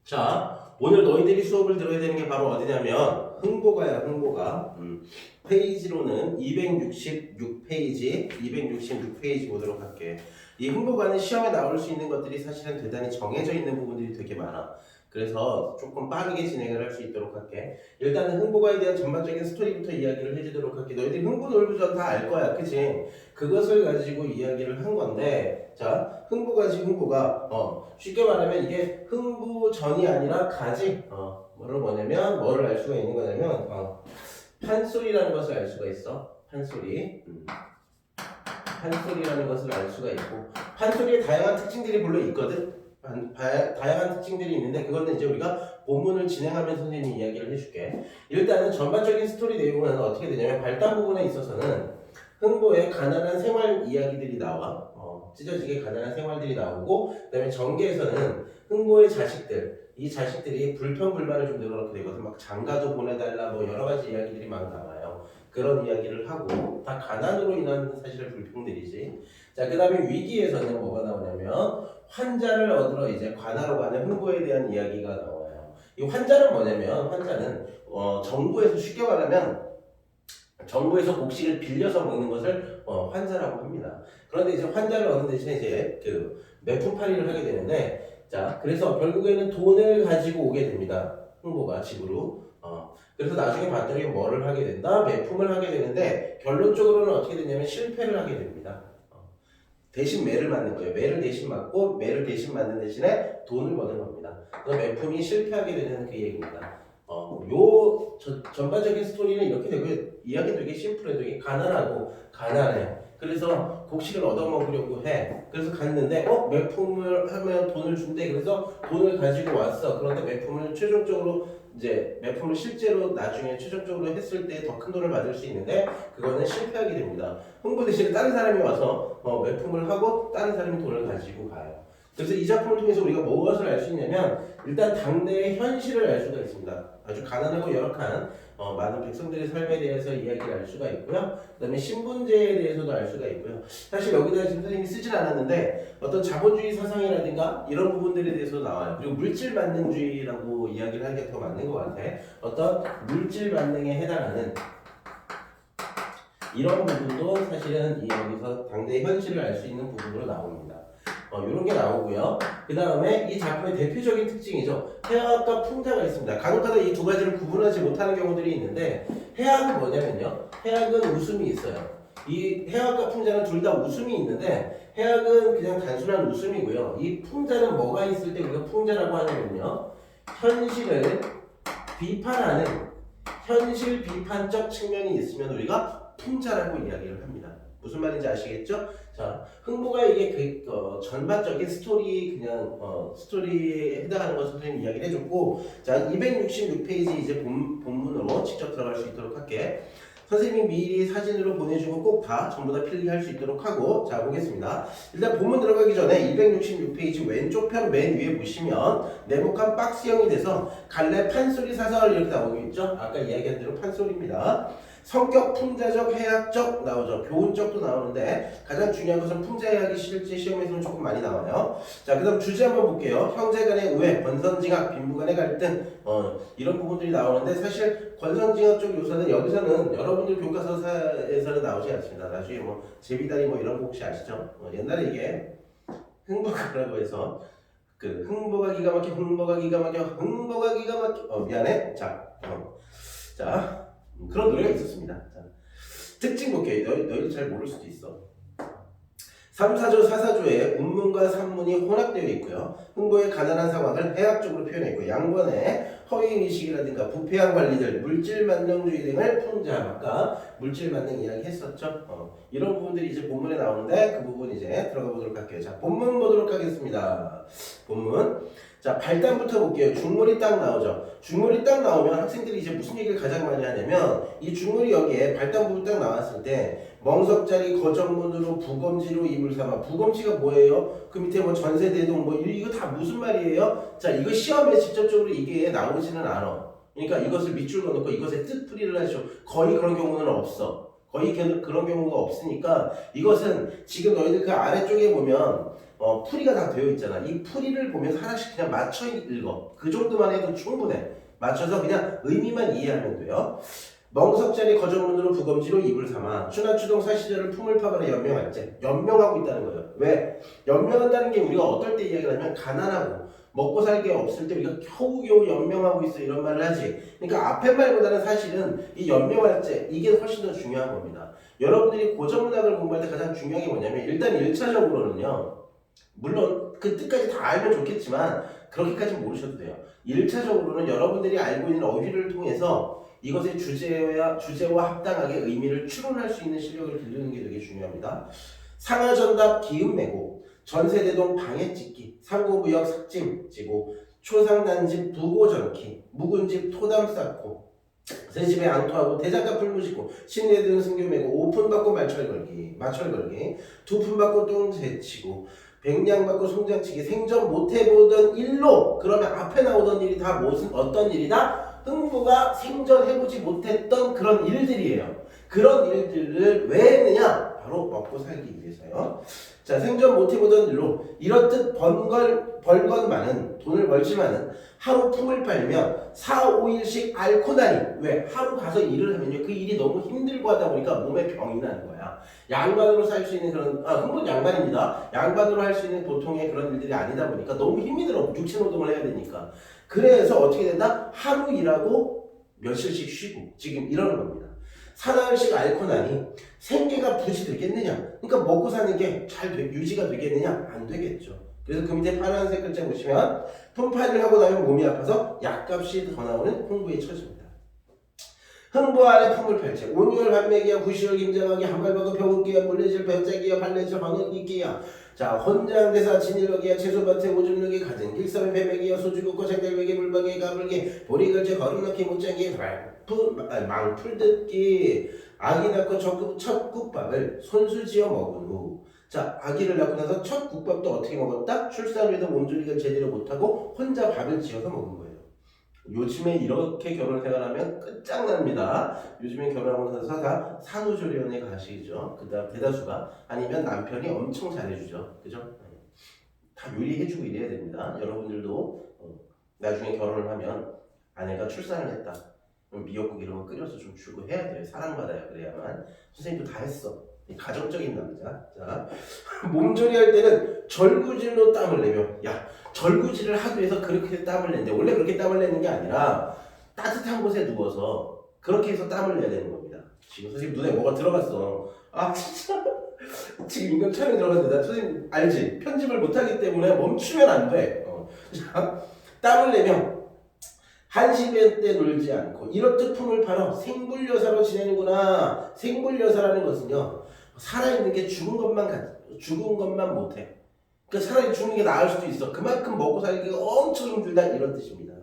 자, 오늘 너희들이 수업을 들어야 되는 게 바로 어디냐면 흥보가야, 흥보가. 페이지로는 266페이지 보도록 할게. 이 흥보가는 시험에 나올 수 있는 것들이 사실은 대단히 정해져 있는 부분들이 되게 많아. 그래서 조금 빠르게 진행을 할 수 있도록 할게. 일단은 흥보가에 대한 전반적인 스토리부터 이야기를 해주도록 할게. 너희들이 흥보 놀부전 다 알 거야, 그치? 그것을 가지고 이야기를 한 건데, 자, 흥보가지, 흥보가. 쉽게 말하면 이게 흥부전이 아니라 가지. 뭐를 알 수가 있는 거냐면, 판소리라는 것을 알 수가 있어. 판소리. 판소리라는 것을 알 수가 있고, 판소리의 다양한 특징들이 물론 있거든. 다양한 특징들이 있는데, 그거는 이제 우리가 본문을 진행하면서 선생님이 이야기를 해줄게. 일단은 전반적인 스토리 내용은 어떻게 되냐면, 발단 부분에 있어서는 흥보의 가난한 생활 이야기들이 나와. 찢어지게 가난한 생활들이 나오고, 그 다음에 전개에서는 흥보의 자식들, 이 자식들이 불평불만을 좀 늘어놓게 되거든. 막 장가도 보내달라, 뭐 여러 가지 이야기들이 막 나와요. 그런 이야기를 하고, 다 가난으로 인한 사실은 불평들이지. 자, 그 다음에 위기에서는 뭐가 나오냐면, 환자를 얻으러 이제 관하로 가는 흥보에 대한 이야기가 나와요. 이 환자는 뭐냐면, 환자는 정부에서 쉽게 말하면 정부에서 곡식을 빌려서 먹는 것을 환자라고 합니다. 그런데 이제 환자를 얻는 대신에 이제 그 매품팔이를 하게 되는데, 자, 그래서 결국에는 돈을 가지고 오게 됩니다. 흥보가 집으로. 그래서 나중에 봤더니 뭐를 하게 된다? 매품을 하게 되는데, 결론적으로는 어떻게 되냐면 실패를 하게 됩니다. 대신 매를 맞는 거예요. 매를 대신 맞고 매를 대신 맞는 대신에 돈을 버는 겁니다. 그래서 매품이 실패하게 되는 그 얘기입니다. 전반적인 스토리는 이렇게 되고, 이야기 되게 심플해. 되게 가난하고 가난해. 그래서 곡식을 얻어먹으려고 해. 그래서 갔는데 매품을 하면 돈을 준대. 그래서 돈을 가지고 왔어. 그런데 매품을 최종적으로 이제 매품을 실제로 나중에 최종적으로 했을 때 더 큰 돈을 받을 수 있는데, 그거는 실패하게 됩니다. 홍보 대신에 다른 사람이 와서 매품을 하고 다른 사람이 돈을 가지고 가요. 그래서 이 작품을 통해서 우리가 무엇을 알 수 있냐면, 일단 당대의 현실을 알 수가 있습니다. 아주 가난하고 열악한 많은 백성들의 삶에 대해서 이야기를 알 수가 있고요. 그 다음에 신분제에 대해서도 알 수가 있고요. 사실 여기다 지금 선생님이 쓰진 않았는데, 어떤 자본주의 사상이라든가 이런 부분들에 대해서 나와요. 그리고 물질 만능주의라고 이야기를 하는 게 더 맞는 것 같아. 어떤 물질 만능에 해당하는 이런 부분도 사실은 여기서 당대의 현실을 알 수 있는 부분으로 나옵니다. 이런 게 나오고요. 그 다음에 이 작품의 대표적인 특징이죠. 해악과 풍자가 있습니다. 간혹가다 이 두 가지를 구분하지 못하는 경우들이 있는데, 해악은 뭐냐면요. 해악은 웃음이 있어요. 이 해악과 풍자는 둘 다 웃음이 있는데, 해악은 그냥 단순한 웃음이고요. 이 풍자는 뭐가 있을 때 우리가 풍자라고 하냐면요. 현실을 비판하는 현실 비판적 측면이 있으면 우리가 풍자라고 이야기를 합니다. 무슨 말인지 아시겠죠? 자, 흥보가 이게 전반적인 스토리, 그냥 스토리에 해당하는 것을 선생님이 이야기를 해줬고, 자, 266페이지 이제 본문으로 직접 들어갈 수 있도록 할게. 선생님이 미리 사진으로 보내주고 꼭 다 전부 다 필기할 수 있도록 하고, 자, 보겠습니다. 일단 본문 들어가기 전에 266페이지 왼쪽 편 맨 위에 보시면 네모칸 박스형이 돼서 갈래 판소리 사설 이렇게 나오겠죠? 아까 이야기한 대로 판소리입니다. 성격 풍자적, 해학적 나오죠. 교훈적도 나오는데, 가장 중요한 것은 풍자해학이 실제 시험에서는 조금 많이 나와요. 자, 그 다음 주제 한번 볼게요. 형제 간의 우애, 권선징악, 빈부 간의 갈등, 이런 부분들이 나오는데, 사실 권선징악 쪽 요소는 여기서는 여러분들 교과서에서는 나오지 않습니다. 나중에 뭐 제비다리 뭐 이런 거 혹시 아시죠? 옛날에 이게 흥보가라고 해서 그 흥보가 기가 막혀, 흥보가 기가 막혀, 흥보가 기가 막혀. 미안해. 자, 그런 노래가 있었습니다. 자, 특징 볼게요. 너희도 잘 모를 수도 있어. 3사조, 4사조에 운문과 산문이 혼합되어 있고요. 흥보의 가난한 상황을 해학적으로 표현했고, 양번의 허위인식이라든가 부패한 관리들, 물질 만능주의 등을 풍자. 아까 물질 만능 이야기 했었죠. 이런 부분들이 이제 본문에 나오는데, 그 부분 이제 들어가 보도록 할게요. 자, 본문 보도록 하겠습니다. 본문. 자, 발단부터 볼게요. 중물이 딱 나오죠. 중물이 딱 나오면 학생들이 이제 무슨 얘기를 가장 많이 하냐면, 이 중물이 여기에 발단 부분 딱 나왔을 때 멍석자리 거정문으로 부검지로 이물 삼아. 부검지가 뭐예요? 그 밑에 뭐 전세대동 뭐 이거 다 무슨 말이에요? 자, 이거 시험에 직접적으로 이게 나오지는 않아. 그러니까 이것을 밑줄 그어놓고 이것의 뜻풀이를 하죠. 거의 그런 경우는 없어. 거의 그런 경우가 없으니까, 이것은 지금 너희들 그 아래쪽에 보면 풀이가 다 되어 있잖아. 이 풀이를 보면서 하나씩 그냥 맞춰 읽어. 그 정도만 해도 충분해. 맞춰서 그냥 의미만 이해하면 돼요. 멍석자리 거저문으로 부검지로 입을 삼아 추나추동 사시절을 품을 파거나 연명할 때 연명하고 있다는 거예요. 왜? 연명한다는 게 우리가 어떨 때 이야기를 하면 가난하고 먹고 살게 없을 때 우리가 겨우겨우 연명하고 있어 이런 말을 하지. 그러니까 앞에 말보다는 사실은 이 연명할 때 이게 훨씬 더 중요한 겁니다. 여러분들이 고전문학을 공부할 때 가장 중요한 게 뭐냐면 일단 1차적으로는요. 물론 그 뜻까지 다 알면 좋겠지만 그렇게까지 모르셔도 돼요. 1차적으로는 여러분들이 알고 있는 어휘를 통해서 이것의 주제와 합당하게 의미를 추론할 수 있는 실력을 기르는 게 되게 중요합니다. 상하전답 기읍매고 전세대동 방해찍기 상고부역 삭짐지고 초상난집 부고전키 묵은집 토담 쌓고 새집에 앙토하고 대장갑 풀무짓고 신내드는 승교매고 오픈받고 마철걸기 두푼받고 똥새치고 백냥받고 송장치기 생전 못해보던 일로 그러면 앞에 나오던 일이 다 무슨 어떤 일이다? 흥부가 생전해보지 못했던 그런 일들이에요. 그런 일들을 왜 했느냐? 바로 먹고 살기 위해서요. 자, 생전 못해보던 일로 이렇듯 벌건 많은 돈을 벌지만은 하루 품을 빨면 4, 5일씩 앓고 나니 왜? 하루 가서 일을 하면요. 그 일이 너무 힘들고 하다 보니까 몸에 병이 나는 거야. 양반으로 살 수 있는 그런 흥분 양반입니다. 양반으로 할 수 있는 보통의 그런 일들이 아니다 보니까 너무 힘이 들어. 육체노동을 해야 되니까. 그래서 어떻게 된다? 하루 일하고 며칠씩 쉬고 지금 이러는 겁니다. 사나흘씩 앓고 나니 생계가 부지 되겠느냐? 그러니까 먹고 사는 게 잘 유지가 되겠느냐? 안 되겠죠. 그래서 그 밑에 파란색 글자 보시면 품팔이를 하고 나면 몸이 아파서 약값이 더 나오는 흥부에 처집니다. 흥부 아래 품을 펼쳐 온유월 반매기야 구시월 김장하기 한발박어 벼웃기야 물레질 벼짜기야 발레질 방언기기야 자 혼장대사 진일러기야 채소밭에 오줌누기 가진 길섬에 배매기야 소주긋고 장달매기 물방에 가불기 보리걸째 거름넣기 못장기 망풀 듣기 아기 낳고 첫 국밥을 손수지어 먹은 후 자 아기를 낳고 나서 첫 국밥도 어떻게 먹었다? 출산 후에도 몸조리를 제대로 못하고 혼자 밥을 지어서 먹은 거예요. 요즘에 이렇게 결혼 생활하면 끝장납니다. 요즘에 결혼하고 나서 다 산후조리원에 가시죠. 그 다음 대다수가 아니면 남편이 엄청 잘해주죠. 그죠? 다 요리해주고 이래야 됩니다. 여러분들도 나중에 결혼을 하면 아내가 출산을 했다. 그럼 미역국 이런 거 끓여서 좀 주고 해야 돼요. 사랑받아요. 그래야만. 선생님도 다 했어. 가정적인 남자. 자, 몸조리할 때는 절구질로 땀을 내며 야 절구질을 하기 위해서 그렇게 땀을 낸대. 원래 그렇게 땀을 내는 게 아니라 따뜻한 곳에 누워서 그렇게 해서 땀을 내야 되는 겁니다. 지금 선생님 눈에 뭐가 들어갔어. 아 진짜 지금 인간처럼 들어갔는데 나 선생님 알지? 편집을 못하기 때문에 멈추면 안 돼. 자, 땀을 내며 한시배 때 놀지 않고 이렇듯 품을 팔아 생불여사로 지내는구나. 생불여사라는 것은요 살아있는 게 죽은 것만 못해. 그러니까 차라리 죽는 게 나을 수도 있어. 그만큼 먹고 살기가 엄청 힘들다 이런 뜻입니다.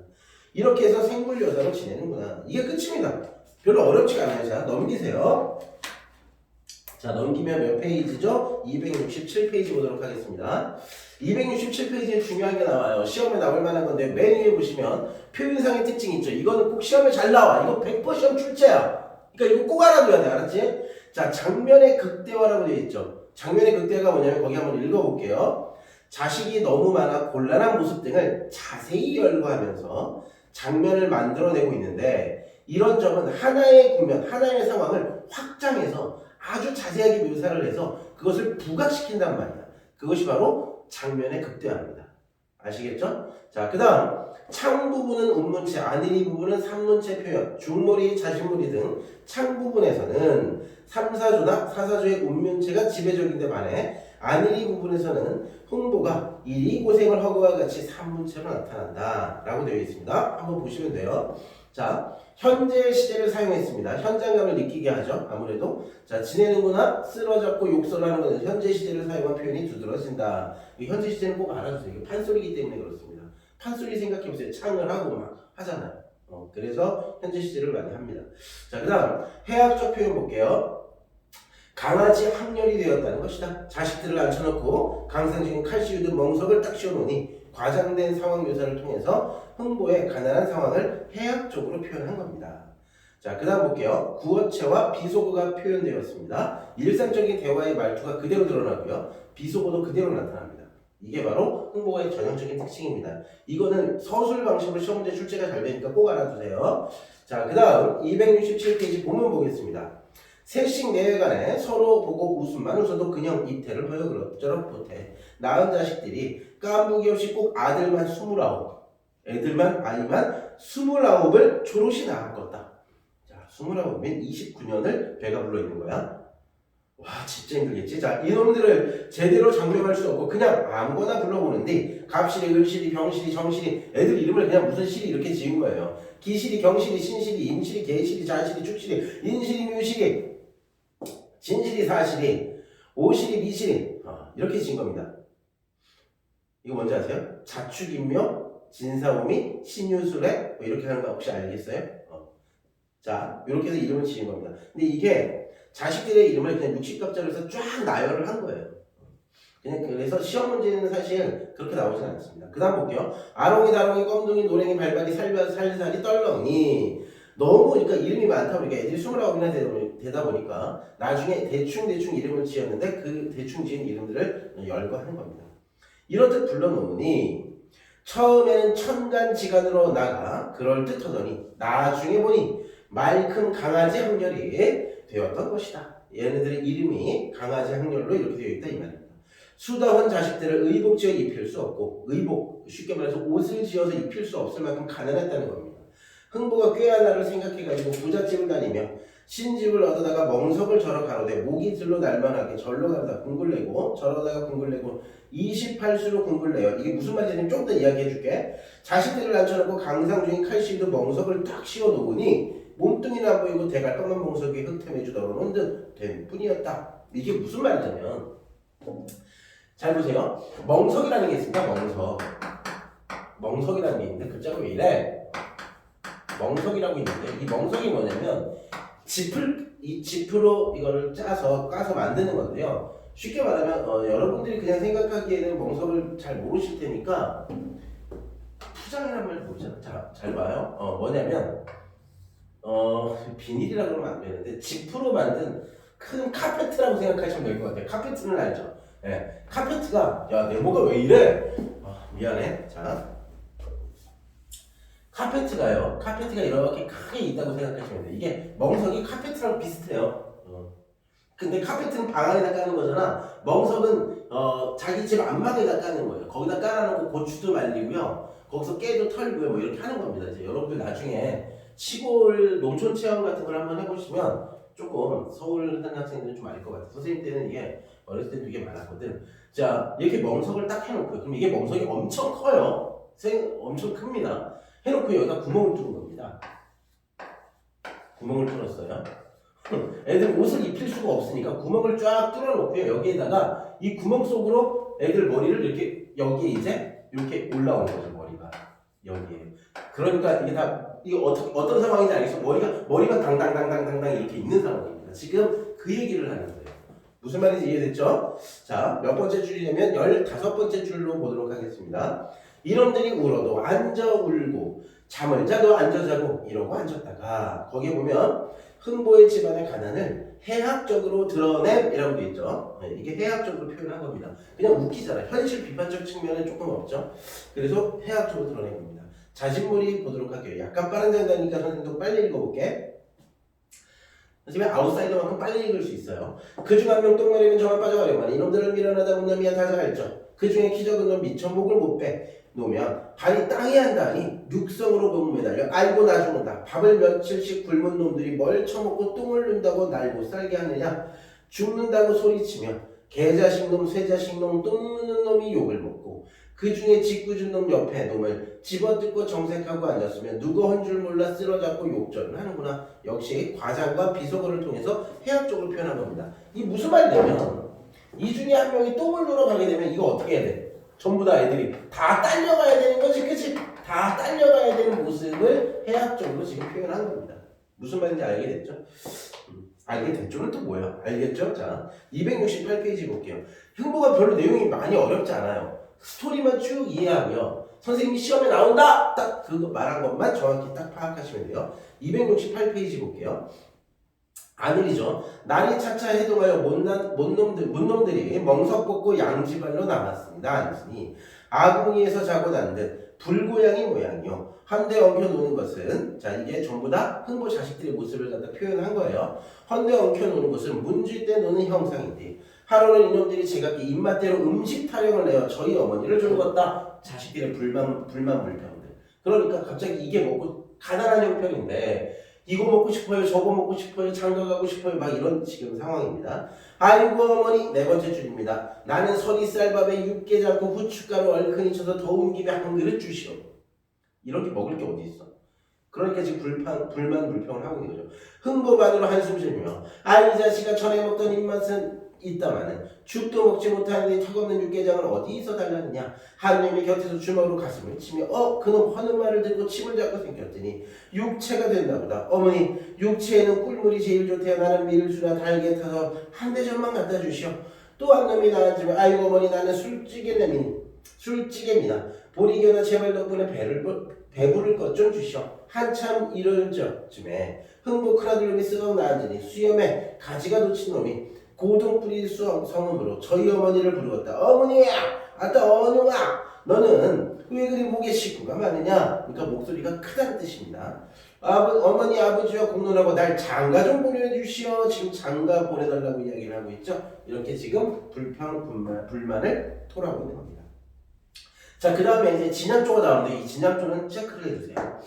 이렇게 해서 생불여사로 지내는구나. 이게 끝입니다. 별로 어렵지가 않아요. 자 넘기세요. 자 넘기면 몇 페이지죠? 267페이지 보도록 하겠습니다. 267페이지에 중요한 게 나와요. 시험에 나올 만한 건데 맨 위에 보시면 표현상의 특징이 있죠. 이거는 꼭 시험에 잘 나와. 이거 100% 시험 출제야. 그러니까 이거 꼭 알아둬야 돼. 알았지? 자 장면의 극대화라고 되어 있죠. 장면의 극대화가 뭐냐면 거기 한번 읽어볼게요. 자식이 너무 많아 곤란한 모습 등을 자세히 열거하면서 장면을 만들어내고 있는데 이런 점은 하나의 국면, 하나의 상황을 확장해서 아주 자세하게 묘사를 해서 그것을 부각시킨단 말이야. 그것이 바로 장면의 극대화입니다. 아시겠죠? 자, 그 다음 창 부분은 운문체, 안일이 부분은 삼문체 표현, 중몰이, 자신몰이 등 창 부분에서는 3, 4조나 4, 4조의 운문체가 지배적인데 반해 안일이 부분에서는 흥보가 일이 고생을 허구와 같이 삼문체로 나타난다 라고 되어 있습니다. 한번 보시면 돼요. 자, 현재 시제를 사용했습니다. 현장감을 느끼게 하죠. 아무래도 자 지내는구나 쓰러졌고 욕설하는 것은 현재 시제를 사용한 표현이 두드러진다. 이 현재 시제는 꼭 알아주세요. 이게 판소리이기 때문에 그렇습니다. 판소리 생각해보세요. 창을 하고 막 하잖아요. 그래서 현재 시제를 많이 합니다. 자, 그 다음 해학적 표현 볼게요. 강아지 학렬이 되었다는 것이다. 자식들을 앉혀놓고 강상적인 칼슘 등 멍석을 딱 씌워놓으니 과장된 상황 묘사를 통해서 흥보의 가난한 상황을 해학적으로 표현한 겁니다. 자, 그 다음 볼게요. 구어체와 비속어가 표현되었습니다. 일상적인 대화의 말투가 그대로 드러나고요. 비속어도 그대로 나타납니다. 이게 바로 흥보가의 전형적인 특징입니다. 이거는 서술 방식으로 시험 문제 출제가 잘 되니까 꼭 알아두세요. 자, 그 다음 267페이지 본문 보겠습니다. 셋씩 내외간에 서로 보고 웃음만 웃어도 그냥 입태를 허여 그럭저럭 못해. 낳은 자식들이 깐부기 없이 꼭 아들만 29, 애들만 아이만 29을 초롯이 낳았겠다. 자, 29이면 29년을 배가 불러있는 거야. 와, 진짜 힘들겠지. 자, 이놈들을 제대로 장명할 수 없고 그냥 아무거나 불러보는데 갑실이, 을실이, 병실이, 정실이 애들 이름을 그냥 무슨 실이 이렇게 지은 거예요. 기실이, 경실이, 신실이, 임실이, 계실이, 자실이, 축실이, 인실이, 묘실이, 진실이, 사실이, 오실이, 미실이 이렇게 지은 겁니다. 이거 뭔지 아세요? 자축인묘, 진사오미, 신유술에 뭐 이렇게 하는 거 혹시 알겠어요? 자, 이렇게 해서 이름을 지은 겁니다. 근데 이게 자식들의 이름을 그냥 60갑자로 해서 쫙 나열을 한 거예요. 그냥 그래서 시험 문제는 사실 그렇게 나오진 않습니다. 그 다음 볼게요. 아롱이, 다롱이, 껌둥이, 노랭이, 발발이, 살살이, 떨렁이. 너무 그러니까 이름이 많다 보니까 애들이 29이나 되다 보니까 나중에 대충 이름을 지었는데 그 대충 지은 이름들을 열거하는 겁니다. 이렇듯 불러놓으니 처음에는 천간지간으로 나가 그럴듯하더니 나중에 보니 말큰 강아지 항렬이 되었던 것이다. 얘네들의 이름이 강아지 항렬로 이렇게 되어 있다 이 말입니다. 수다원 자식들을 의복지어 입힐 수 없고 의복 쉽게 말해서 옷을 지어서 입힐 수 없을 만큼 가난했다는 겁니다. 흥보가 꾀하나를 생각해가지고 부잣집을 다니며 신집을 얻어다가 멍석을 절어 가로되 목이 들로 날만하게 절로 가로다 궁굴내고 절어다가 궁굴내고 28수로 궁굴내요. 이게 무슨 말인지 좀 더 이야기해줄게. 자식들을 앉혀놓고 강상 중인 칼실도 멍석을 딱 씌워놓으니 몸뚱이는 안 보이고 대갈방만 멍석 위에 흙템해 주더러는 듯 된 뿐이었다. 이게 무슨 말이냐면 잘 보세요. 멍석이라는 게 있습니다. 멍석이라는 게 있는데 글자가 왜 이래? 멍석이라고 있는데 이 멍석이 뭐냐면 지프로 이거를 까서 만드는 건데요. 쉽게 말하면 여러분들이 그냥 생각하기에는 멍석을 잘 모르실 테니까 푸장이란 말 모르잖아. 자, 잘 봐요. 뭐냐면 비닐이라 그러면 안 되는데 지프로 만든 큰 카페트라고 생각하시면 될 것 같아요. 카페트는 알죠? 네. 카페트가 야 네모가 왜 이래? 미안해. 자, 카페트가 이렇게 크게 있다고 생각하시면 돼요. 이게 멍석이 카페트랑 비슷해요. 근데 카페트는 방 안에다 까는 거잖아. 멍석은 자기 집 안방에다 까는 거예요. 거기다 깔아놓고 고추도 말리고요. 거기서 깨도 털고요. 뭐 이렇게 하는 겁니다. 이제 여러분들 나중에 시골 농촌 체험 같은 걸 한번 해보시면 조금 서울 한 학생들은 좀 알 것 같아요. 선생님 때는 이게 어렸을 때도 이게 많았거든. 자, 이렇게 멍석을 딱 해놓고요. 그럼 이게 멍석이 엄청 커요. 엄청 큽니다. 해놓고 여기다 구멍을 뚫은 겁니다. 구멍을 뚫었어요. 애들 옷을 입힐 수가 없으니까 구멍을 쫙 뚫어놓고요. 여기에다가 이 구멍 속으로 애들 머리를 이렇게 여기에 이제 이렇게 올라오는 거죠. 머리가 여기에. 그러니까 이게 다 이게 어떤 상황인지 알겠어? 머리가 당당당당당당 이렇게 있는 상황입니다. 지금 그 얘기를 하는 거예요. 무슨 말인지 이해됐죠? 자, 몇 번째 줄이냐면 15번째 줄로 보도록 하겠습니다. 이놈들이 울어도 앉아 울고 잠을 자도 앉아 자고 이러고 앉았다가 거기에 보면 흥보의 집안의 가난을 해학적으로 드러냄이라고 되어 있죠. 이게 해학적으로 표현한 겁니다. 그냥 웃기잖아요. 현실 비판적 측면은 조금 없죠. 그래서 해학적으로 드러낸 겁니다. 자신몰이 보도록 할게요. 약간 빠른 장단이니까 선생님도 빨리 읽어볼게. 하지만 아웃사이더만큼 빨리 읽을 수 있어요. 그중 한 명 똥머리는 저만 빠져가려만 이놈들을 밀어내다 못남이야 다자갈죠. 그 중에 키 적은 놈 미처 목을 못 빼 놓으면 발이 땅에 한다니 육성으로 몸을 매달려 알고 나 죽는다. 밥을 며칠씩 굶은 놈들이 뭘 처먹고 똥을 눈다고 날 못 살게 하느냐. 죽는다고 소리치며 개자식 놈 쇠자식 놈 똥 누는 놈이 욕을 먹고 그 중에 짓궂은 놈 옆에 놈을 집어뜯고 정색하고 앉았으면 누구 한 줄 몰라 쓰러잡고 욕전을 하는구나. 역시 과장과 비속어를 통해서 해학적으로 표현한 겁니다. 이게 무슨 말이냐면 이 중에 한 명이 똥을 누러 가게 되면 이거 어떻게 해야 돼? 전부 다 애들이 다 딸려가야 되는 거지, 그치? 다 딸려가야 되는 모습을 해학적으로 지금 표현한 겁니다. 무슨 말인지 알게 됐죠? 알게 됐죠는 또 뭐야? 알겠죠? 자, 268페이지 볼게요. 흥보가 별로 내용이 많이 어렵지 않아요. 스토리만 쭉 이해하고요. 선생님이 시험에 나온다! 딱 그거 말한 것만 정확히 딱 파악하시면 돼요. 268페이지 볼게요. 안일이죠. 날이 차차 해동하여 못놈들이 멍석 벗고 양지발로 나왔습니다. 안으니 아궁이에서 자고 난 듯 불고양이 모양이요. 헌데 엉켜 노는 것은 자 이게 전부 다 흥보 자식들의 모습을 갖다 표현한 거예요. 헌데 엉켜 노는 것은 문질 때 노는 형상인데 하루는 이놈들이 제각기 입맛대로 음식 타령을 내어 저희 어머니를 졸궜다. 자식들의 불만불평들. 그러니까 갑자기 이게 먹고 가난한 형편인데 이거 먹고 싶어요, 저거 먹고 싶어요, 장가 가고 싶어요, 막 이런 지금 상황입니다. 아이고 어머니, 네 번째 줄입니다. 나는 서리쌀밥에 육개장국 후춧가루 얼큰이 쳐서 더운 김에 한 그릇 주시오. 이렇게 먹을 게 어디 있어? 그러니까 지금 불만 불평을 하고 있는 거죠. 흥보만으로 한숨 쉬며 아이 자식아 전에 먹던 입맛은 있다마는 죽도 먹지 못하는데 턱없는 육개장을 어디서 달라느냐. 하느님이 곁에서 주먹으로 가슴을 치며 그놈 허는 말을 듣고 침을 잡고 생겼더니 육체가 됐나 보다. 어머니 육체에는 꿀물이 제일 좋대요. 나는 밀수나 달게 타서 한 대접만 갖다 주시오. 또 한 놈이 나앉으면 아이고 어머니 나는 술찌개입니다. 보리견아 제발 덕분에 배부를 것 좀 주시오. 한참 이럴 적쯤에 흥부 큰아들 놈이 쓱 나앉으니 수염에 가지가 돋친 놈이 고동뿌리 성음으로 저희 어머니를 부르었다. 어머니야! 아따 어느냐! 너는 왜 그리 목에 식구가 많으냐? 그러니까 목소리가 크다는 뜻입니다. 어머니 아버지와 공론하고 날 장가 좀 보내주시오. 지금 장가 보내달라고 이야기를 하고 있죠. 이렇게 지금 불만을 토로하고 있는 겁니다. 자, 그 다음에 이제 진양조가 나오는데 이 진양조는 체크를 해주세요.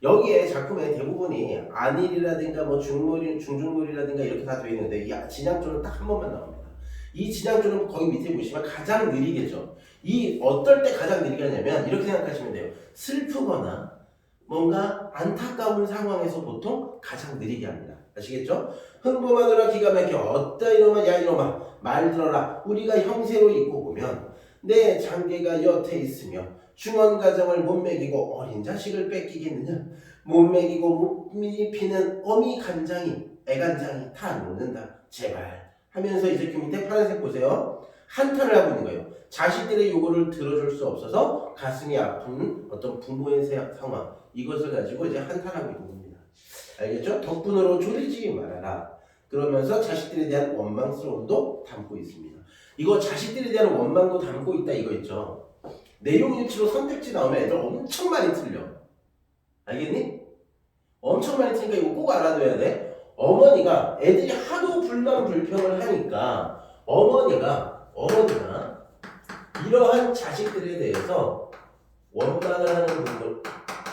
여기에 작품의 대부분이 안일이라든가 뭐 중중물이라든가 이렇게 다 되어 있는데 이 진양조는 딱 한 번만 나옵니다. 이 진양조는 거기 밑에 보시면 가장 느리겠죠. 이 어떨 때 가장 느리게 하냐면 이렇게 생각하시면 돼요. 슬프거나 뭔가 안타까운 상황에서 보통 가장 느리게 합니다. 아시겠죠? 흥보마누라 기가 막혀 어따 이놈아 야 이놈아 말 들어라. 우리가 형세로 입고 보면 내 장계가 여태 있으며 중원 가정을 못 먹이고 어린 자식을 뺏기겠느냐. 못 먹이고 못 미피는 어미 간장이 애간장이 다 녹는다. 제발 하면서 이제 그 밑에 파란색 보세요. 한탄을 하고 있는 거예요. 자식들의 요구를 들어줄 수 없어서 가슴이 아픈 어떤 부모의 상황 이것을 가지고 이제 한탄하고 있는 겁니다. 알겠죠? 덕분으로 졸이지 말아라. 그러면서 자식들에 대한 원망스러움도 담고 있습니다. 이거 자식들에 대한 원망도 담고 있다 이거 있죠. 내용 일치로 선택지 나오면 애들 엄청 많이 틀려. 알겠니? 엄청 많이 틀리니까 이거 꼭 알아둬야 돼. 어머니가 애들이 하도 불만 불평을 하니까 어머니가 이러한 자식들에 대해서 원망을 하는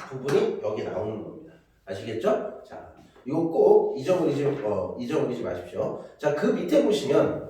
부분이 여기 나오는 겁니다. 아시겠죠? 자, 이거 꼭 잊어버리지 마십시오. 자, 그 밑에 보시면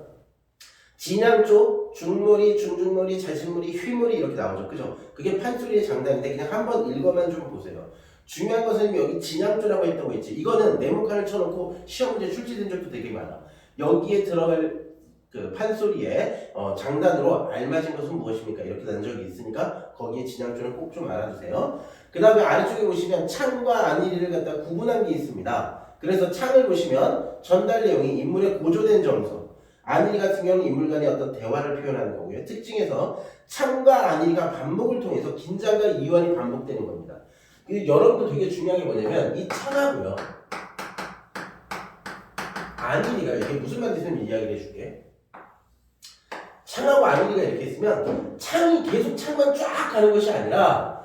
진양조, 중물이, 중중물이, 자진물이, 휘물이 이렇게 나오죠. 그죠? 그게 판소리의 장단인데 그냥 한번 읽어만 좀 보세요. 중요한 것은 여기 진양조라고 했던 거 있지. 이거는 네모칸을 쳐놓고 시험 문제 출제된 적도 되게 많아. 여기에 들어갈 그 판소리의 장단으로 알맞은 것은 무엇입니까? 이렇게 난 적이 있으니까 거기에 진양조는 꼭 좀 알아두세요. 그 다음에 아래쪽에 보시면 창과 안일이를 갖다 구분한 게 있습니다. 그래서 창을 보시면 전달 내용이 인물의 고조된 정서, 안일이 같은 경우는 인물 간의 어떤 대화를 표현하는 거고요. 특징에서 창과 안일이가 반복을 통해서 긴장과 이완이 반복되는 겁니다. 여러분도 되게 중요한 게 뭐냐면 이 창하고요 안일이가 이게 무슨 말인지 이야기를 해줄게. 창하고 안일이가 이렇게 있으면 창이 계속 창만 쫙 가는 것이 아니라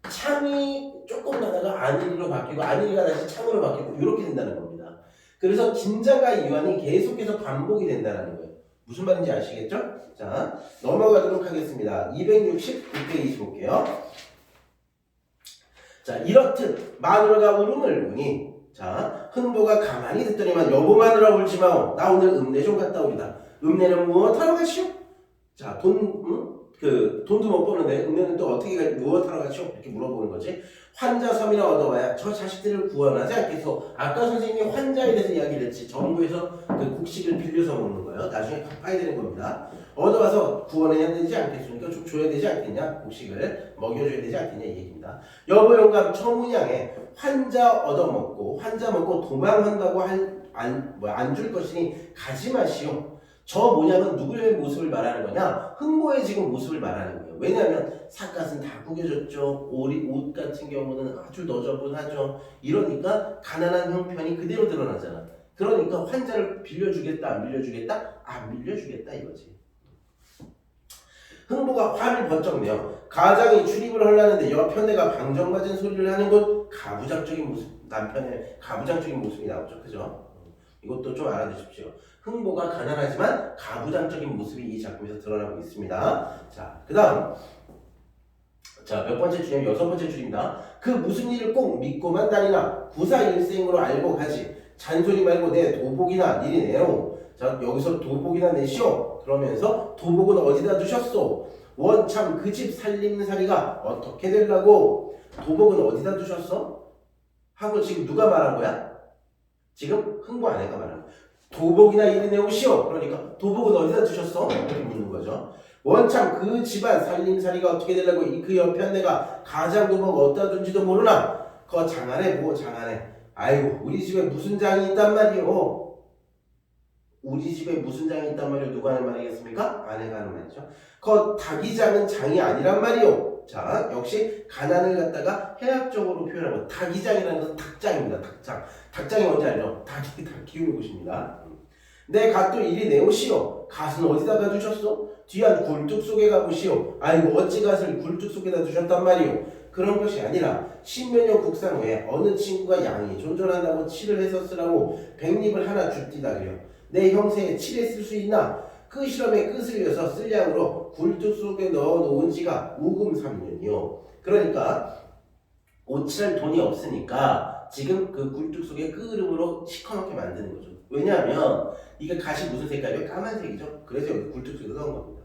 창이 조금 가다가 안일이로 바뀌고 안일이가 다시 창으로 바뀌고 이렇게 된다는 겁니다. 그래서 긴장과 이완이 계속해서 반복이 된다는 거예요. 무슨 말인지 아시겠죠? 자, 넘어가도록 하겠습니다. 269페이지 볼게요. 자, 이렇듯 마누라가 울음을 우니 자, 흥보가 가만히 듣더니만 여보 마누라 울지 마오. 나 오늘 읍내 좀 갔다 오리다. 읍내는 무엇하러 가시오? 자, 돈도 못 버는데 읍내는 또 어떻게 무엇하러 가시오? 이렇게 물어보는 거지. 환자 섬이나 얻어와야 저 자식들을 구원하지 않겠소. 아까 선생님이 환자에 대해서 이야기를 했지. 정부에서 그 국식을 빌려서 먹는 거예요. 나중에 갚아야 되는 겁니다. 얻어와서 구원해야 되지 않겠습니까? 좀 줘야 되지 않겠냐? 국식을 먹여줘야 되지 않겠냐 이 얘기입니다. 여보 영감 처문양에 환자 얻어먹고 환자 먹고 도망한다고 안 줄 것이니 가지 마시오. 저 모양은 누구의 모습을 말하는 거냐? 흥보의 지금 모습을 말하는 거예요. 왜냐하면 삿갓은 다 구겨졌죠. 옷 같은 경우는 아주 너저분하죠. 이러니까 가난한 형편이 그대로 드러나잖아. 그러니까 환자를 빌려주겠다, 안 빌려주겠다? 안 빌려주겠다 이거지. 흥부가 화를 번쩍 내어 가장이 출입을 하려는데 옆편내가 방정맞은 소리를 하는 건 가부장적인 모습, 남편의 가부장적인 모습이 나오죠. 그죠? 이것도 좀 알아두십시오. 흥부가 가난하지만 가부장적인 모습이 이 작품에서 드러나고 있습니다. 자, 그 다음 자, 몇 번째 줄이면 6번째 줄입니다. 그 무슨 일을 꼭 믿고만 다니나 구사일생으로 알고 가지 잔소리 말고 내 도복이나 이리 내오. 자, 여기서 도복이나 내시오. 그러면서 도복은 어디다 두셨소? 원참 그 집 살림살이가 어떻게 되려고? 도복은 어디다 두셨어? 하고 지금 누가 말한 거야? 지금 흥부 아내가 말한 거야. 도복이나 이리 내오시오. 그러니까 도복은 어디다 두셨어? 이렇게 묻는 거죠. 원참 그 집안 살림살이가 어떻게 되려고 그 옆에 내가 가장 도복 어디다 둔지도 모르나? 그 장안에 뭐 장안에? 아이고 우리 집에 무슨 장이 있단 말이오. 우리 집에 무슨 장이 있단 말이오. 누가 하는 말이겠습니까? 아내가 하는 말이죠. 그 닭이장은 장이 아니란 말이오. 자, 역시 가난을 갖다가 해학적으로 표현하고 닭이장이라는 것은 닭장입니다. 닭장. 닭장이 뭔지 알죠? 닭이 닭 키우는 곳입니다. 내 갓도 이리 내오시오. 갓은 어디다가 두셨어? 뒤안 굴뚝 속에 가보시오. 아이고 어찌 갓을 굴뚝 속에다 두셨단 말이오. 그런 것이 아니라 십몇년 국상 후에 어느 친구가 양이 존존한다고 칠을 해서 쓰라고 백립을 하나 줍디다 그려. 내 형세에 칠해 쓸 수 있나? 그 실험에 끝을 이어서 쓸 양으로 굴뚝 속에 넣어 놓은 지가 우금 3년이요. 그러니까 오칠할 돈이 없으니까 지금 그 굴뚝 속에 끄름으로 시커멓게 만드는 거죠. 왜냐하면 이게 갓이 무슨 색깔이에요? 까만색이죠. 그래서 여기 굴뚝 속에 넣은 겁니다.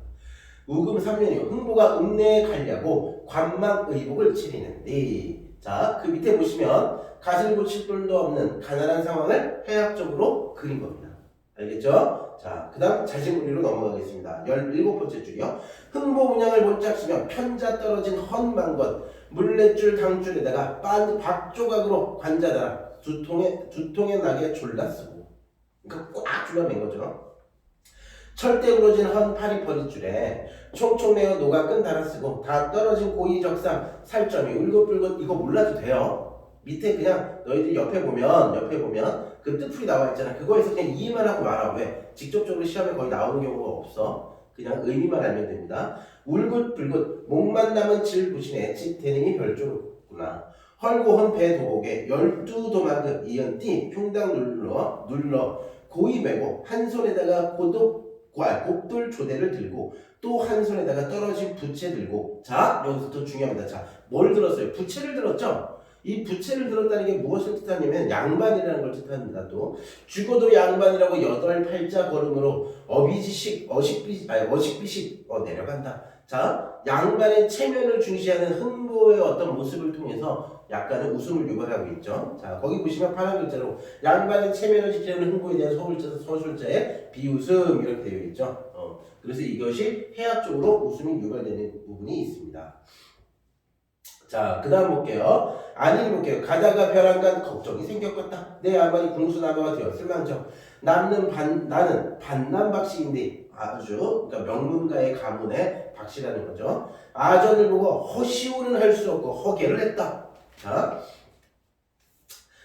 우금 3년이요. 흥부가 읍내에 가려고 관망의복을 치리는데 자, 그 밑에 보시면 갓을 고칠 돈도 없는 가난한 상황을 해학적으로 그린 겁니다. 알겠죠? 자, 그 다음 자신문리로 넘어가겠습니다. 17번째 줄이요. 흥보 문양을 못잡으면 편자 떨어진 헌만것 물레줄 당줄에다가 박조각으로 관자다라 두통에 나게 졸라쓰고 그러니까 꽉 줄라맨 거죠. 철대 우러진 헌 파리 버릿줄에 총총 내어 노각끈 달아쓰고 다 떨어진 고이적상 살점이 울긋불긋 이거 몰라도 돼요. 밑에 그냥 너희들이 옆에 보면 그 뜻풀이 나와 있잖아. 그거에서 그냥 이해만 하고 말아. 왜? 직접적으로 시험에 거의 나오는 경우가 없어. 그냥 의미만 알면 됩니다. 울긋불긋 목만 남은 질부신에 집대능이 별조구나. 헐고헌 배도복에 12도마그 이연띠 흉당 눌러 고이 메고 한 손에다가 곡돌 조대를 들고 또 한 손에다가 떨어진 부채 들고 자 여기서 더 중요합니다. 자 뭘 들었어요? 부채를 들었죠? 이 부채를 들었다는 게 무엇을 뜻하냐면 양반이라는 걸 뜻합니다. 또 죽어도 양반이라고 8팔자 걸음으로 어식비식 내려간다. 자 양반의 체면을 중시하는 흥부의 어떤 모습을 통해서 약간의 웃음을 유발하고 있죠. 자 거기 보시면 파란 글자로 양반의 체면을 지키는 흥부에 대한 서술자의 비웃음 이렇게 되어 있죠. 그래서 이것이 해학적으로 웃음이 유발되는 부분이 있습니다. 자, 그 다음 볼게요. 안일 볼게요. 가다가 벼랑간 걱정이 생겼겠다. 내 양반이 궁수나무가 되었을망정. 나는 반남박씨인데 아주 그러니까 명문가의 가문의 박씨라는 거죠. 아전을 보고 허시우는 할 수 없고 허계를 했다. 자,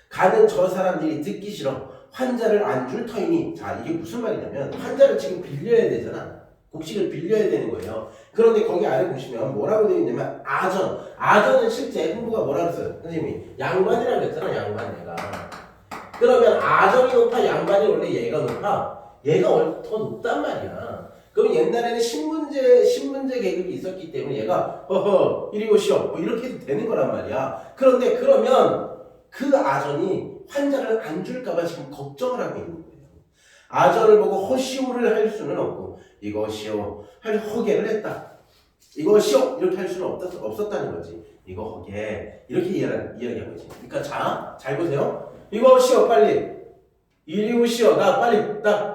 가는 저 사람들이 듣기 싫어. 환자를 안 줄 터이니. 자, 이게 무슨 말이냐면 환자를 지금 빌려야 되잖아. 곡식을 빌려야 되는 거예요. 그런데 거기 아래 보시면 뭐라고 되어 있냐면 아전은 실제 흥부가 뭐라고 했어요? 선생님이 양반이라고 했잖아. 양반 얘가. 그러면 아전이 높아 양반이 원래 얘가 높아? 얘가 더 높단 말이야. 그럼 옛날에는 신문제 계급이 있었기 때문에 얘가 허허 이리 오시오 뭐 이렇게 해도 되는 거란 말이야. 그런데 그러면 그 아전이 환자를 안 줄까봐 지금 걱정을 하고 있는 거예요. 아전을 보고 허시오를 할 수는 없고 이것이요 할 허계를 했다. 이것이요 이렇게 할 수는 없었다는 거지. 이거 허계 이렇게 이야기하고 있지. 그러니까 잘 보세요. 이것이요 빨리 이리 오시오 나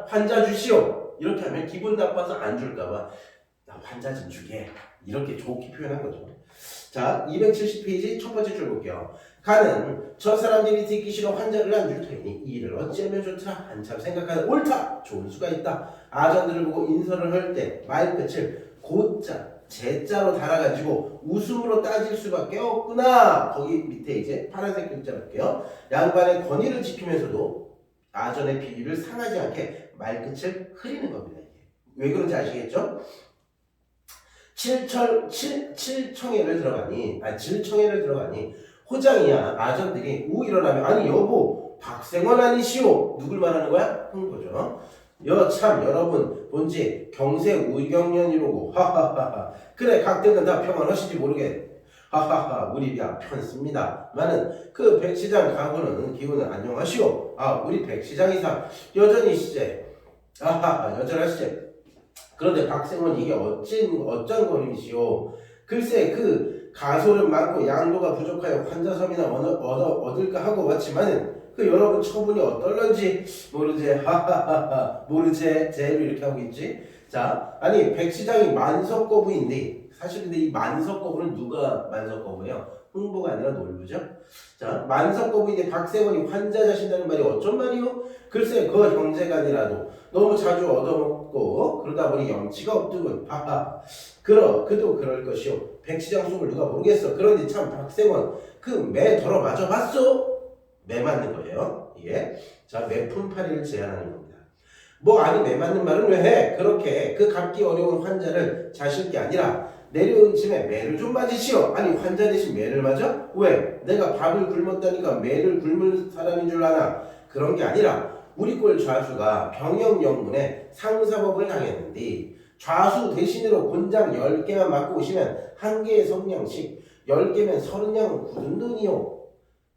환자 주시오 이렇게 하면 기분 나빠서 안 줄까봐 나 환자 좀 주게 이렇게 좋게 표현한 거죠. 자 270페이지 첫 번째 줄 볼게요. 가는 저 사람들이 듣기 싫어 환자를 안 줄 테니 이 일을 어찌하면 좋더라 한참 생각하는 옳다 좋은 수가 있다. 아전들을 보고 인설을 할 때 말끝을 고자 제자로 달아가지고 웃음으로 따질 수밖에 없구나. 거기 밑에 이제 파란색 글자 볼게요. 양반의 권위를 지키면서도 아전의 비율을 상하지 않게 말끝을 흐리는 겁니다. 이게. 왜 그런지 아시겠죠? 질청해를 들어가니 호장이야 아전들이 우 일어나면 아니 여보 박생원 아니시오 누굴 말하는 거야? 흥보죠. 참 여러분 본지 경세 우경련이로고 하하하하 그래 각대는 다 평안하신지 모르겠 하하하 우리 편습니다. 많은 그 백시장 가구는 기운은 안녕하시오. 우리 백시장이사 여전히 시제 아하하 여전하시제. 그런데 박생원 이게 어쩐 거림이시오. 글쎄 그 가솔은 많고 양도가 부족하여 환자섬이나 얻을까 하고 왔지만은 그 여러분 처분이 어떨런지 모르제 하하하하 모르제 제로 이렇게 하고 있지. 자 아니 백시장이 만석거부인데 사실 근데 이 만석거부는 누가 만석거부예요? 흥보가 아니라 놀부죠. 자 만석거부인데 박생원이 환자 자신다는 말이 어쩐 말이요? 글쎄 그 형제간이라도 너무 자주 얻어먹고 그러다 보니 염치가 없더군. 하하 그도 그럴 것이오. 백시장 속을 누가 모르겠어. 그런데 참 박생원 그 매 덜어 맞아 봤소? 매 맞는 거예요. 예. 자 매품팔이를 제한하는 겁니다. 뭐 아니 매 맞는 말은 왜 해? 그렇게 그 갚기 어려운 환자를 자실 게 아니라 내려온 짐에 매를 좀 맞으시오. 아니 환자 대신 매를 맞아? 왜? 내가 밥을 굶었다니까 매를 굶을 사람인 줄 아나? 그런 게 아니라 우리 꼴 좌수가 병영영문에 상사법을 당했는데 좌수 대신으로 곤장 10개만 맞고 오시면 한 개의 성냥씩 10개면 30냥은 굳은 돈이요.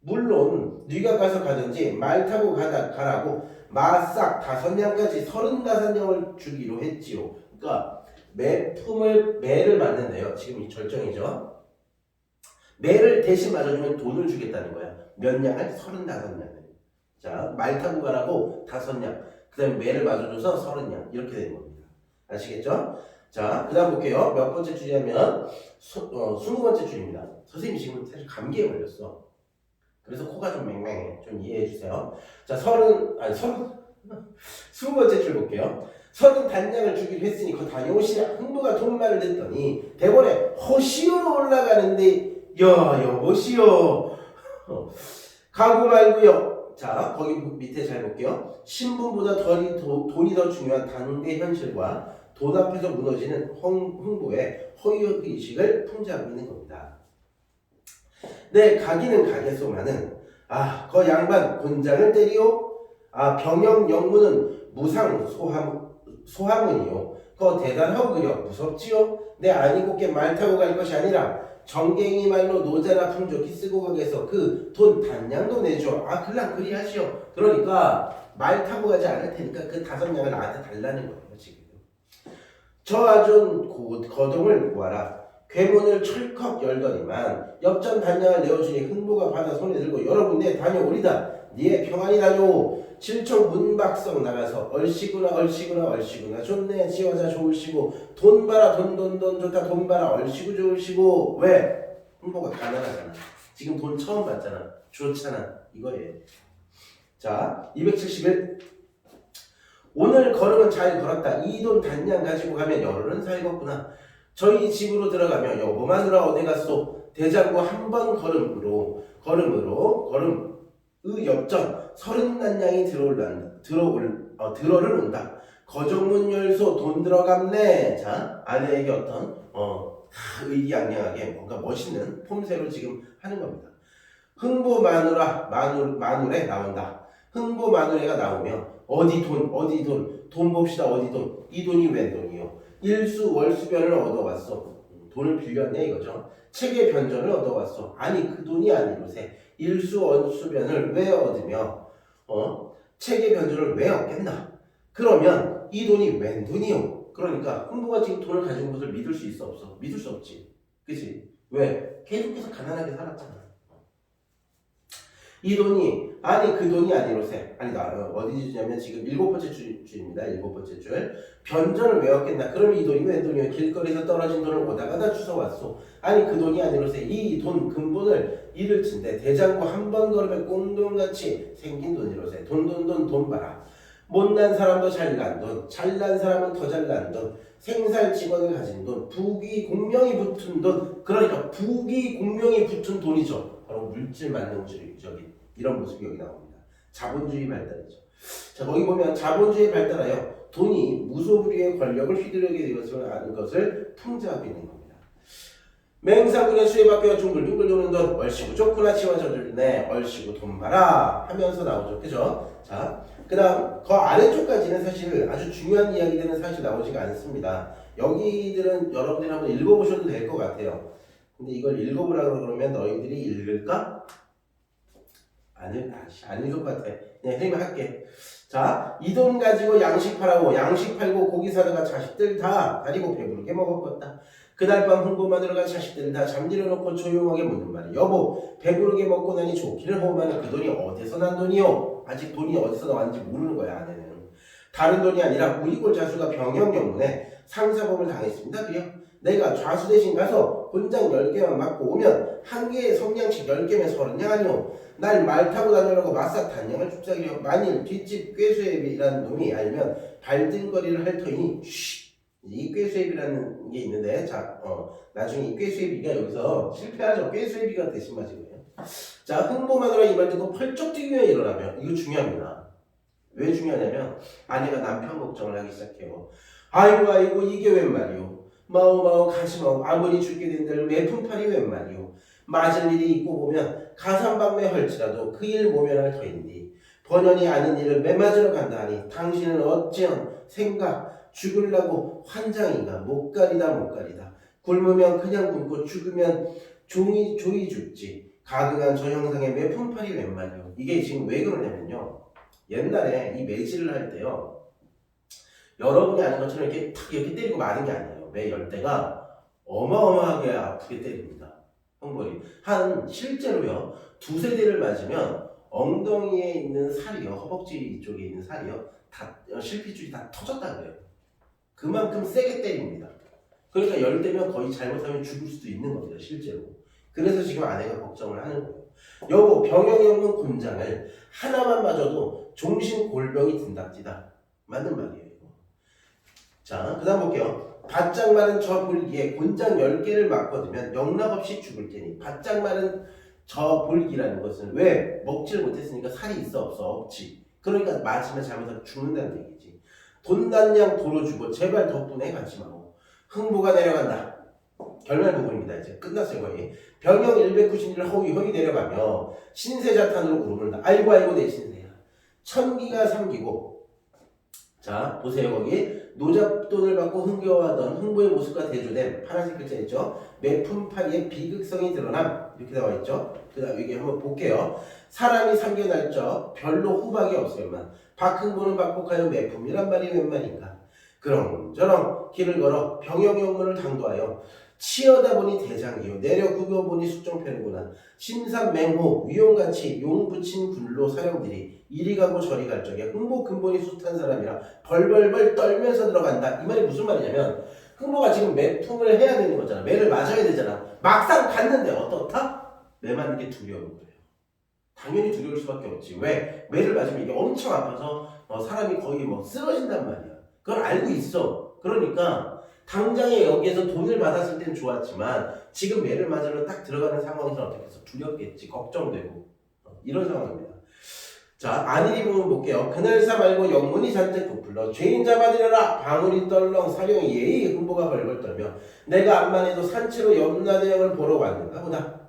물론 네가 가서 가든지 말 타고 가라고 마싹 5냥까지 35냥을 주기로 했지요. 그러니까 매를 맞는데요. 지금 이 절정이죠. 매를 대신 맞아주면 돈을 주겠다는 거야. 몇 냥을? 35냥을. 자, 말 타고 가라고 5냥. 그 다음에 매를 맞아줘서 30냥. 이렇게 되는 겁니다. 아시겠죠? 자, 그 다음 볼게요. 몇 번째 줄이냐면 20번째 줄입니다. 선생님이 지금 사실 감기에 걸렸어. 그래서 코가 좀 맹맹해. 좀 이해해 주세요. 자, 20번째 줄 볼게요. 30단장을 주기로 했으니 그거 다녀오시라. 흥부가 돈말을 듣더니 대본에 호시오로 올라가는데 여보시오. 가구 말고요. 자, 거기 밑에 잘 볼게요. 신분보다 돈이 더 중요한 당대 현실과 돈 앞에서 무너지는 흥부의 허위의식을 풍자하고 있는 겁니다. 네, 가기는 가겠소마는 그 양반 곤장을 때리오. 병영 영문은 무상 소하문이요. 그거 대단하고 그려 무섭지요. 내 아니 곱게 말 타고 갈 것이 아니라 정갱이 말로 노자나 풍족히 쓰고 가게서 그 돈 단량도 내줘. 글랑 그리 하시오. 그러니까 말 타고 가지 않을 테니까 그 5냥을 나한테 달라는 거예요. 지금 저 아존 거동을 구하라. 괴문을 철컥 열더니만 엽전 단량을 내어주니 흥부가 받아 손에 들고 여러분 내 다녀오리다. 니의 평안히 다녀오. 칠청 문박성 나가서 얼씨구나 좋네 지어자 좋으시고 돈 봐라 돈 좋다 돈 봐라 얼씨구 좋으시고. 왜? 흥부가 가난하잖아. 지금 돈 처음 받잖아. 좋잖아. 이거예요. 자 271 오늘 걸음은 잘 걸었다. 이 돈 단량 가지고 가면 열흘은 살겠구나. 저희 집으로 들어가면 여보 마누라 어디 갔소? 대장부 한 번 걸음으로 엽전 30단량이 들어를 온다. 거정문 열소 돈 들어갔네. 자 아내에게 어떤 의기양양하게 뭔가 멋있는 폼새로 지금 하는 겁니다. 흥부 마누래 나온다. 흥부 마누래가 나오면 어디 돈 봅시다. 어디 돈? 이 돈이 웬 돈이요? 일수 월수변을 얻어왔어. 돈을 빌렸네 이거죠. 책의 변전을 얻어왔어. 아니 그 돈이 아니로세. 일수 월수변을 왜 얻으며 책의 변전을 왜 얻겠나? 그러면 이 돈이 웬 돈이요? 그러니까 흥부가 지금 돈을 가지고 온 것을 믿을 수 있어 없어? 믿을 수 없지. 그치? 왜? 계속해서 가난하게 살았잖아. 이 돈이 그 돈이 아니로세. 어디 주냐면 지금 7번째 줄입니다. 7번째 줄. 변전을 왜 얻겠나? 그럼 이 돈이 웬 돈이요? 길거리에서 떨어진 돈을 오다가다 주워왔소. 그 돈이 아니로세. 이 돈 근본을 이를 친데 대장부 한 번 걸으면 꽁돈같이 생긴 돈이로세. 돈 봐라. 못난 사람도 잘난 돈, 잘난 사람은 더 잘난 돈, 생살 직원을 가진 돈, 부귀 공명이 붙은 돈. 그러니까 부귀 공명이 붙은 돈이죠. 바로 물질 만능주의 이런 모습이 여기 나옵니다. 자본주의 발달이죠. 자, 거기 보면 자본주의에 발달하여 돈이 무소불위의 권력을 휘두르게 되었음을 아는 것을 풍자하고 있는 겁니다. 맹사군의 수혜받겨 둥글둥글 도는 돈 얼씨구 좋구나 치와 저들네 얼씨구 돈 봐라 하면서 나오죠. 그죠? 자, 그 다음 그 아래쪽까지는 사실 아주 중요한 이야기들은 사실 나오지가 않습니다. 여기들은 여러분들이 한번 읽어보셔도 될 것 같아요. 근데 이걸 읽어보라고 그러면 너희들이 읽을까? 안 읽을 것 같아. 그냥 혜림이 할게. 자, 이 돈 가지고 양식 팔아오. 양식 팔고 고기 사다가 자식들 다 다리고 배부르게 먹었겠다. 그날 밤 흥부마누라가 자식들을 다 잠들여 놓고 조용하게 묻는 말이 여보 배부르게 먹고 나니 좋기를 하오마는 그 돈이 어디서 난 돈이요? 아직 돈이 어디서 나왔는지 모르는 거야 아내는. 다른 돈이 아니라 우리 꼴 자수가 병영경문에 상사범을 당했습니다. 그려 내가 좌수 대신 가서 곤장 10개만 맞고 오면 한 개에 성냥씩 10개면 30냥 아니오. 날 말 타고 다니려고 맞싹 단냥을 줍사기려. 만일 뒷집 꾀수애비라는 놈이 알면 발등거리를 할 터이니 쉿. 이 꾀수애비라는 게 있는데 자, 나중에 이 꾀수애비가 여기서 실패하죠. 꾀수애비가 대신 맞이고요. 자, 흥보마누라 이 말 듣고 펄쩍 뛰며 일어나며 이거 중요합니다. 왜 중요하냐면 아내가 남편 걱정을 하기 시작해요. 아이고 이게 웬 말이오. 마오마오 가시마오 아무리 죽게 된들 매품팔이 웬 말이오. 맞을 일이 있고 보면 가산방매 헐지라도 그 일 모면할 터인디 번연이 아는 일을 매맞으러 간다 하니 당신은 어찌한 생각 죽을라고 환장인가. 못가리다 굶으면 그냥 굶고 죽으면 조이 죽지. 가능한 저 형상의 매품팔이 웬 말이오. 이게 지금 왜 그러냐면요, 옛날에 이 매질을 할 때요 여러분이 아는 것처럼 이렇게 탁 이렇게 때리고 마는 게 아니에요. 매 열대가 어마어마하게 아프게 때립니다. 형벌이 한 실제로요 두세 대를 맞으면 엉덩이에 있는 살이요, 허벅지 쪽에 있는 살이요 다 실핏줄이 다 터졌다 그래요. 그만큼 세게 때립니다. 그러니까 열대면 거의 잘못하면 죽을 수도 있는 겁니다 실제로. 그래서 지금 아내가 걱정을 하는 거예요. 여보 병영이 없는 곤장을 하나만 맞아도 종신골병이 든답디다. 맞는 말이에요 이거. 자, 그 다음 볼게요. 바짝 마른 저 볼기에 곤장 10개를 맞거두면 영락없이 죽을 테니. 바짝 마른 저 볼기라는 것은 왜? 먹지를 못했으니까 살이 있어 없어? 없지. 그러니까 맞으면 잘못하면 죽는다는 얘기지. 돈단양 도로 주고 제발 덕분에 가지 마고. 흥부가 내려간다. 결말 부분입니다. 이제 끝났어요 거의. 병영 191을 허위 내려가며 신세자탄으로 구름을 아이고 내 신세야. 천기가 삼기고. 자 보세요 거기 노잡돈을 받고 흥겨워하던 흥부의 모습과 대조된 파란색 글자 있죠. 매품팔이의 비극성이 드러남 이렇게 나와 있죠. 그 다음 여기 한번 볼게요. 사람이 삼겨날 적 별로 후박이 없을만 박흥부는 박복하여 매품이란 말이 웬 말인가. 그렁저렁 길을 걸어 병영영문을 당도하여 치어다 보니 대장이요 내려 굽어 보니 숙종패는구나. 심산맹호 위용같이 용 붙인 군로 사령들이 이리 가고 저리 갈 적에 흥보 근본이 숱한 사람이라 벌벌벌 떨면서 들어간다. 이 말이 무슨 말이냐면 흥보가 지금 매품을 해야 되는 거잖아. 매를 맞아야 되잖아. 막상 갔는데 어떻다? 매 맞는 게 두려운 거예요. 당연히 두려울 수밖에 없지. 왜? 매를 맞으면 이게 엄청 아파서 사람이 거의 쓰러진단 말이야. 그걸 알고 있어. 그러니까 당장에 여기에서 돈을 받았을 땐 좋았지만 지금 매를 맞으러 딱 들어가는 상황에서 어떻게 해서 두렵겠지. 걱정되고 이런 상황입니다. 자, 안일이 부분 볼게요. 그날사 말고 영문이 잔뜩 부풀러 죄인 잡아들여라. 방울이 떨렁 사령이 예의 흥보가 벌벌 떨며 내가 암만 해도 산채로 염라대왕을 보러 왔는가 보다.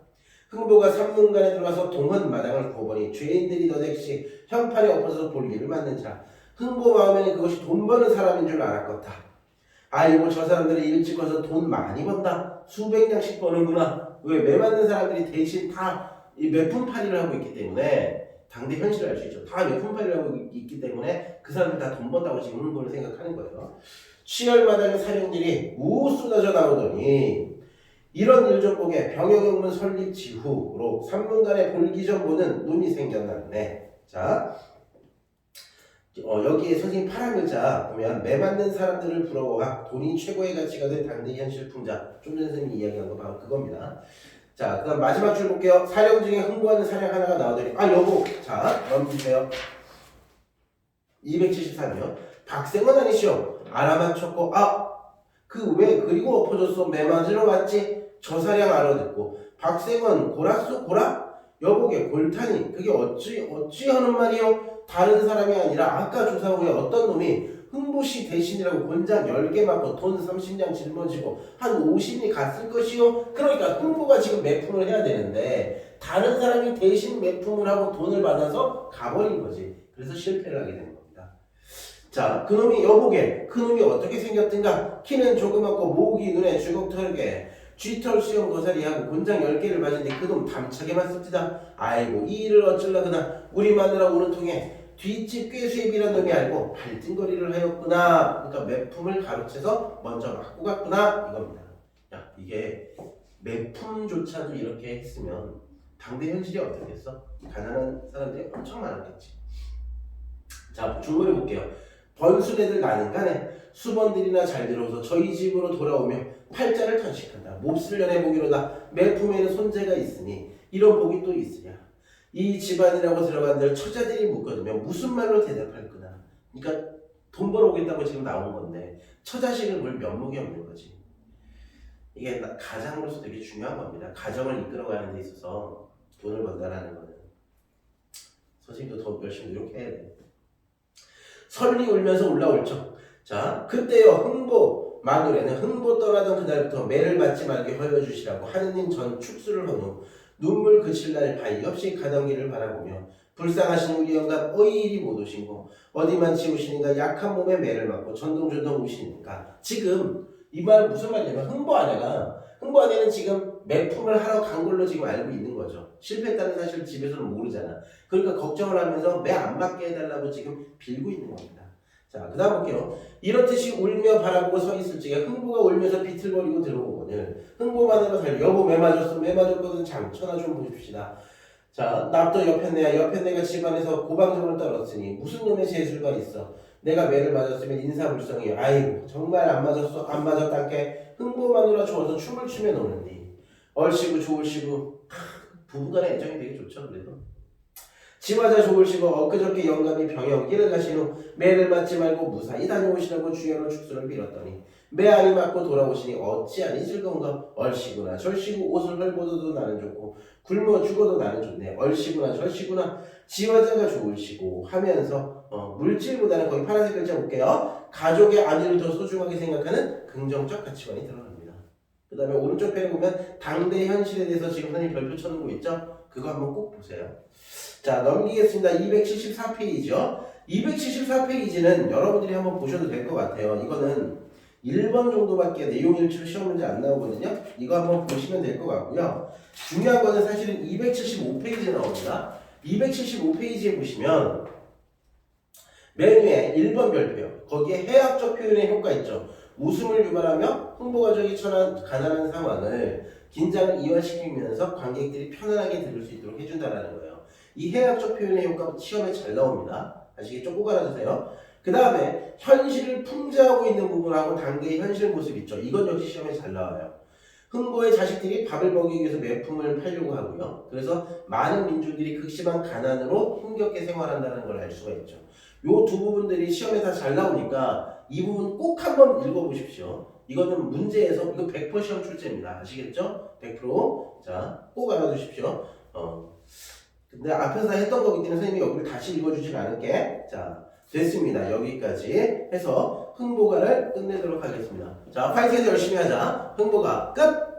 흥보가 삼문간에 들어가서 동헌 마당을 구워보니 죄인들이 너댓씩 현판에 엎어서 볼일을 맞는지라. 흥보 마음에는 그것이 돈 버는 사람인 줄 알았겠다. 아이고 저 사람들이 일찍 와서 돈 많이 번다. 수백 냥씩 버는구나. 왜? 매 맞는 사람들이 대신 다 이 매품팔이를 하고 있기 때문에 당대 현실을 알 수 있죠. 다 매품팔이를 하고 있기 때문에 그 사람들 다 돈 번다고 지금 흥보를 생각하는 거예요. 취열마당의 사령들이 우 쏟아져 나오더니 이런 일정복에 병영영문 설립 지후로 3분간의 볼기전 보는 눈이 생겼나네. 자, 여기에 선생님 파란 글자 보면 매 맞는 사람들을 부러워하 돈이 최고의 가치가 된 당대 현실 풍자. 좀 전에 선생님이 이야기한 거 바로 그겁니다. 자, 그 다음 마지막 줄 볼게요. 사령 중에 흥부하는 사령 하나가 나오더니 여보 자 넘기세요. 273이요. 박생은 아니시오. 알아맞혔고 그 왜 그리고 엎어졌어. 매 맞으러 왔지. 저 사령 알아듣고 박생은 고라 쏘 고라? 여보게 골타니 그게 어찌 하는 말이요? 다른 사람이 아니라 아까 조사 후에 어떤 놈이 흥보씨 대신이라고 곤장 10개 맞고 돈 30냥 짊어지고 한 50이 갔을 것이요. 그러니까 흥보가 지금 매품을 해야 되는데 다른 사람이 대신 매품을 하고 돈을 받아서 가버린 거지. 그래서 실패를 하게 되는 겁니다. 자, 그놈이 여보게 그놈이 어떻게 생겼든가 키는 조그맣고 목이 눈에 주걱털게 쥐털 수염 고사리하고 곤장 10개를 맞은데 그놈 담차게만 씁디다. 아이고 이 일을 어쩔라그나 우리 마누라 오는 통에 뒷집 꾀수입이라는 놈이 알고 발등거리를 하였구나. 그러니까 매품을 가로채서 먼저 맞고 갔구나 이겁니다. 야, 이게 매품조차도 이렇게 했으면 당대 현실이 어떻겠어? 가난한 사람들이 엄청 많았겠지. 자, 중문을 볼게요. 번순애들 나는 간에 수번들이나 잘 들어서 저희 집으로 돌아오며 팔자를 턴식한다. 몹쓸 연애복이로다. 매품에는 손재가 있으니 이런 복이 또 있으랴. 이 집안이라고 들어간들 처자들이 묻거든요. 무슨 말로 대답할 거나. 그러니까 돈 벌어오겠다고 지금 나온 건데 처자식을 볼 면목이 없는 거지. 이게 가장으로서 되게 중요한 겁니다. 가정을 이끌어가는 데 있어서 돈을 번다라는 거는 선생님도 더 열심히 노력해야 돼. 설리 울면서 올라올 적. 자, 그때요 흥보 마누에는 흥보 떠나던 그날부터 매를 맞지 말게 허여 주시라고 하느님 전 축수를 한 후 눈물 그칠 날 바위 없이 가던 길을 바라보며 불쌍하신 우리 영감 어이일이 못 오신고 어디만 치우시니까 약한 몸에 매를 맞고 전동전동 우시니까. 지금 이 말은 무슨 말이냐면 흥보 아내는 지금 매품을 하러 간 걸로 지금 알고 있는 거죠. 실패했다는 사실을 집에서는 모르잖아. 그러니까 걱정을 하면서 매 안 맞게 해달라고 지금 빌고 있는 겁니다. 자, 그 다음 볼게요. 이렇듯이 울며 바라보고 서 있을 적에 흥보가 울면서 비틀거리고 들어오거늘 흥보마누라 달려 여보 매 맞았거든 장천하 좀 보십시다. 자, 납도 여편네가 집안에서 고방정을 떨었으니 무슨 놈의 재술가 있어. 내가 매를 맞았으면 인사불성이요. 아이고 정말 안 맞았단께 흥보마누라 좋아서 춤을 추며 노는디. 얼씨구 좋을씨구. 부부간의 애정이 되게 좋죠. 그래도 지화자 좋으시고 엊그저께 영감이 병영길을 가신 후 매를 맞지 말고 무사히 다녀오시라고 주연을 축수를 빌었더니 매 안이 맞고 돌아오시니 어찌하니 즐거운가. 얼씨구나 절씨구 옷을 헐벗어도 나는 좋고 굶어 죽어도 나는 좋네. 얼씨구나 절씨구나 지화자가 좋으시고 하면서 물질보다는 거기 파란색 글자 볼게요. 가족의 안위를 더 소중하게 생각하는 긍정적 가치관이 드러납니다. 그 다음에 오른쪽 편에 보면 당대 현실에 대해서 지금 선생님 별표 쳐놓은 거 있죠? 그거 한번 꼭 보세요. 자, 넘기겠습니다. 274페이지요. 274페이지는 여러분들이 한번 보셔도 될 것 같아요. 이거는 1번 정도밖에 내용 일출 시험 문제 안 나오거든요. 이거 한번 보시면 될 것 같고요. 중요한 거는 사실은 275페이지에 나옵니다. 275페이지에 보시면 맨 위에 1번 별표요. 거기에 해학적 표현의 효과 있죠. 웃음을 유발하며 흥보가족이 처한 가난한 상황을 긴장을 이완시키면서 관객들이 편안하게 들을 수 있도록 해준다는 거예요. 이 해학적 표현의 효과가 시험에 잘 나옵니다. 아시겠죠? 꼭 알아두세요. 그 다음에 현실을 풍자하고 있는 부분하고 당대의 현실 모습 있죠. 이건 역시 시험에 잘 나와요. 흥보의 자식들이 밥을 먹이기 위해서 매품을 팔려고 하고요. 그래서 많은 민중들이 극심한 가난으로 힘겹게 생활한다는 걸 알 수가 있죠. 요 두 부분들이 시험에 다 잘 나오니까 이 부분 꼭 한번 읽어보십시오. 이거는 문제에서 이거 100% 시험 출제입니다. 아시겠죠? 100%. 자, 꼭 알아두십시오. 근데 앞에서 다 했던 거기 때문에 선생님이 여기를 다시 읽어주지 않을게. 자, 됐습니다. 여기까지 해서 흥보가를 끝내도록 하겠습니다. 자, 파이팅해서 열심히 하자. 흥보가 끝!